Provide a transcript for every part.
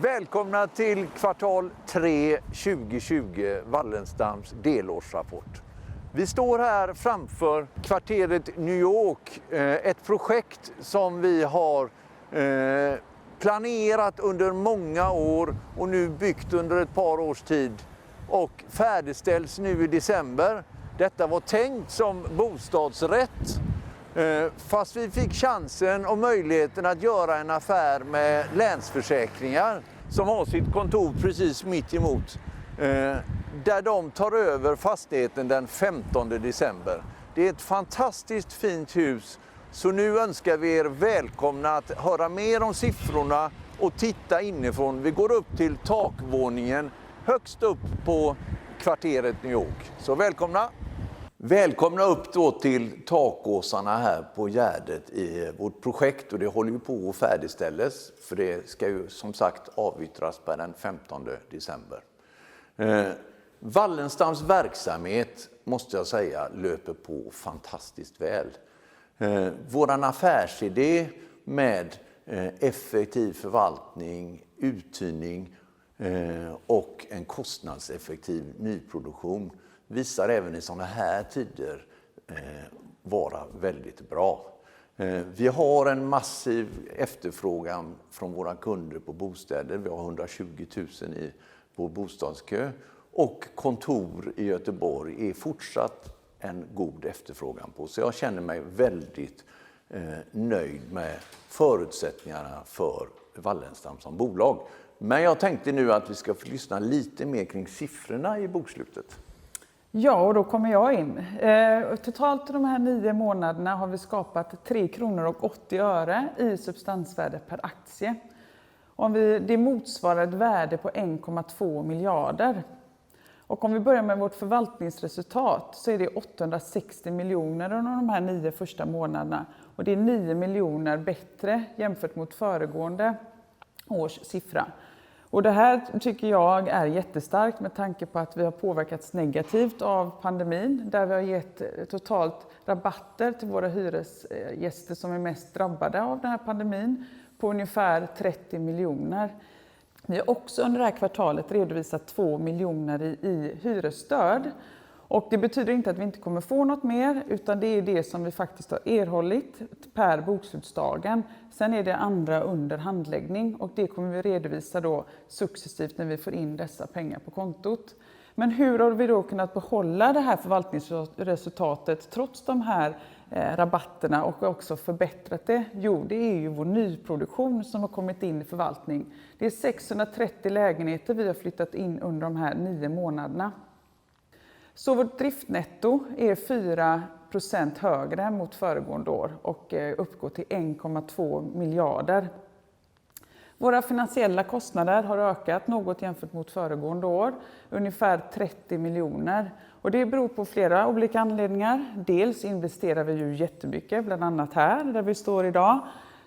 Välkomna till kvartal 3 2020, Wallenstams delårsrapport. Vi står här framför kvarteret New York, ett projekt som vi har planerat under många år och nu byggt under ett par års tid och färdigställs nu i december. Detta var tänkt som bostadsrätt, fast vi fick chansen och möjligheten att göra en affär med Länsförsäkringar som har sitt kontor precis mitt emot, där de tar över fastigheten den 15 december. Det är ett fantastiskt fint hus, så nu önskar vi er välkomna att höra mer om siffrorna och titta inifrån. Vi går upp till takvåningen högst upp på kvarteret New York. Så välkomna! Välkomna upp då till takåsarna här på Gärdet i vårt projekt, och det håller ju på att färdigställas för det ska ju som sagt avyttras på den 15 december. Wallenstams verksamhet måste jag säga löper på fantastiskt väl. Våran affärsidé med effektiv förvaltning, uthyrning och en kostnadseffektiv nyproduktion visar även i sådana här tider vara väldigt bra. Vi har en massiv efterfrågan från våra kunder på bostäder. Vi har 120 000 i vår bostadskö, och kontor i Göteborg är fortsatt en god efterfrågan på. Så jag känner mig väldigt nöjd med förutsättningarna för Wallenstam som bolag. Men jag tänkte nu att vi ska få lyssna lite mer kring siffrorna i bokslutet. Ja, och då kommer jag in. Totalt de här 9 månaderna har vi skapat 3 kronor och 80 öre i substansvärde per aktie. Det motsvarar ett värde på 1,2 miljarder. Och om vi börjar med vårt förvaltningsresultat så är det 860 miljoner under de här 9 första månaderna. Och det är 9 miljoner bättre jämfört mot föregående års siffra. Och det här tycker jag är jättestarkt med tanke på att vi har påverkats negativt av pandemin, där vi har gett totalt rabatter till våra hyresgäster som är mest drabbade av den här pandemin på ungefär 30 miljoner. Vi har också under det här kvartalet redovisat 2 miljoner i hyresstöd. Och det betyder inte att vi inte kommer få något mer, utan det är det som vi faktiskt har erhållit per bokslutsdagen. Sen är det andra under handläggning, och det kommer vi redovisa då successivt när vi får in dessa pengar på kontot. Men hur har vi då kunnat behålla det här förvaltningsresultatet trots de här rabatterna och också förbättrat det? Jo, det är ju vår nyproduktion som har kommit in i förvaltning. Det är 630 lägenheter vi har flyttat in under de här 9 månaderna. Så vårt driftnetto är 4% högre mot föregående år och uppgår till 1,2 miljarder. Våra finansiella kostnader har ökat något jämfört mot föregående år, ungefär 30 miljoner. Och det beror på flera olika anledningar. Dels investerar vi ju jättemycket, bland annat här där vi står idag.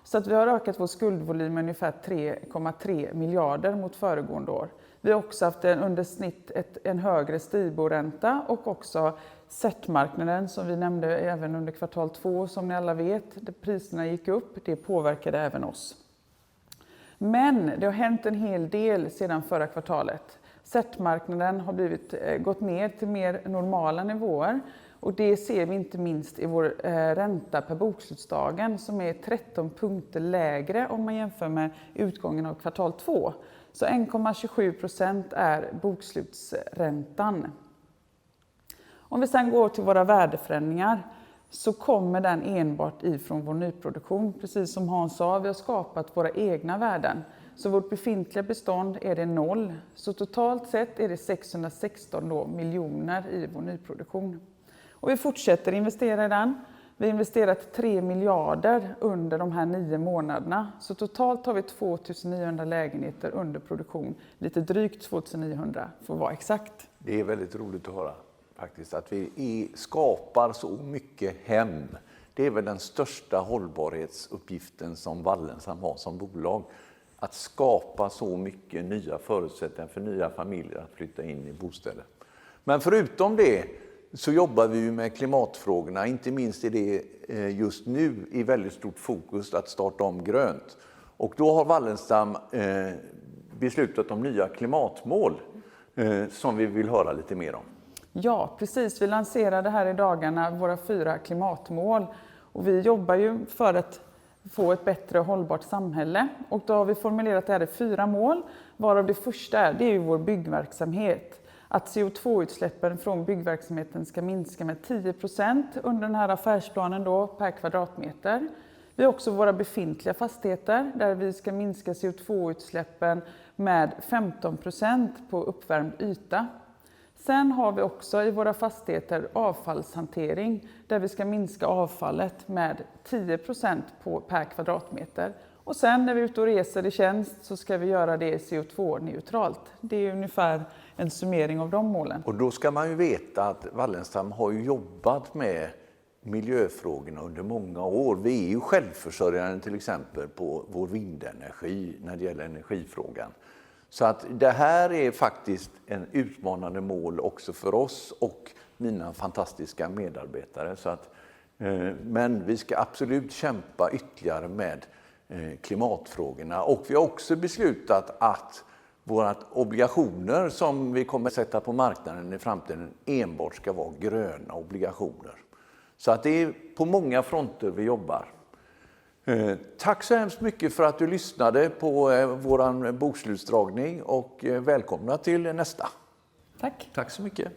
Så att vi har ökat vår skuldvolym med ungefär 3,3 miljarder mot föregående år. Vi har också haft under snitt en högre Stibor-ränta och också SET-marknaden som vi nämnde även under kvartal 2, som ni alla vet, där priserna gick upp, det påverkade även oss. Men det har hänt en hel del sedan förra kvartalet. SET-marknaden har gått ner till mer normala nivåer, och det ser vi inte minst i vår ränta per bokslutsdagen som är 13 punkter lägre om man jämför med utgången av kvartal 2. Så 1,27% är bokslutsräntan. Om vi sedan går till våra värdeförändringar så kommer den enbart ifrån vår nyproduktion. Precis som Hans sa, vi har skapat våra egna värden. Så vårt befintliga bestånd är det 0. Så totalt sett är det 616 miljoner i vår nyproduktion. Och vi fortsätter investera i den. Vi har investerat 3 miljarder under de här 9 månaderna. Så totalt har vi 2900 lägenheter under produktion. Lite drygt 2900 för att vara exakt. Det är väldigt roligt att höra faktiskt att vi skapar så mycket hem. Det är väl den största hållbarhetsuppgiften som Wallenstam har som bolag. Att skapa så mycket nya förutsättningar för nya familjer att flytta in i bostäder. Men förutom det så jobbar vi med klimatfrågorna. Inte minst är det just nu i väldigt stort fokus att starta om grönt. Och då har Wallenstam beslutat om nya klimatmål som vi vill höra lite mer om. Ja, precis. Vi lanserade här i dagarna våra 4 klimatmål. Och vi jobbar ju för att få ett bättre och hållbart samhälle. Och då har vi formulerat det här i 4 mål, varav det första det är ju vår byggverksamhet. Att CO2-utsläppen från byggverksamheten ska minska med 10% under den här affärsplanen då, per kvadratmeter. Vi har också våra befintliga fastigheter där vi ska minska CO2-utsläppen med 15% på uppvärmd yta. Sen har vi också i våra fastigheter avfallshantering där vi ska minska avfallet med 10% per kvadratmeter. Och sen när vi är ute och reser i tjänst så ska vi göra det CO2-neutralt. Det är ungefär en summering av de målen. Och då ska man ju veta att Wallenstam har ju jobbat med miljöfrågorna under många år. Vi är ju självförsörjande till exempel på vår vindenergi när det gäller energifrågan. Så att det här är faktiskt en utmanande mål också för oss och mina fantastiska medarbetare. Så att, men vi ska absolut kämpa ytterligare med klimatfrågorna. Och vi har också beslutat att våra obligationer som vi kommer sätta på marknaden i framtiden enbart ska vara gröna obligationer. Så att det är på många fronter vi jobbar. Tack så hemskt mycket för att du lyssnade på våran bokslutsdragning och välkomna till nästa. Tack. Tack så mycket.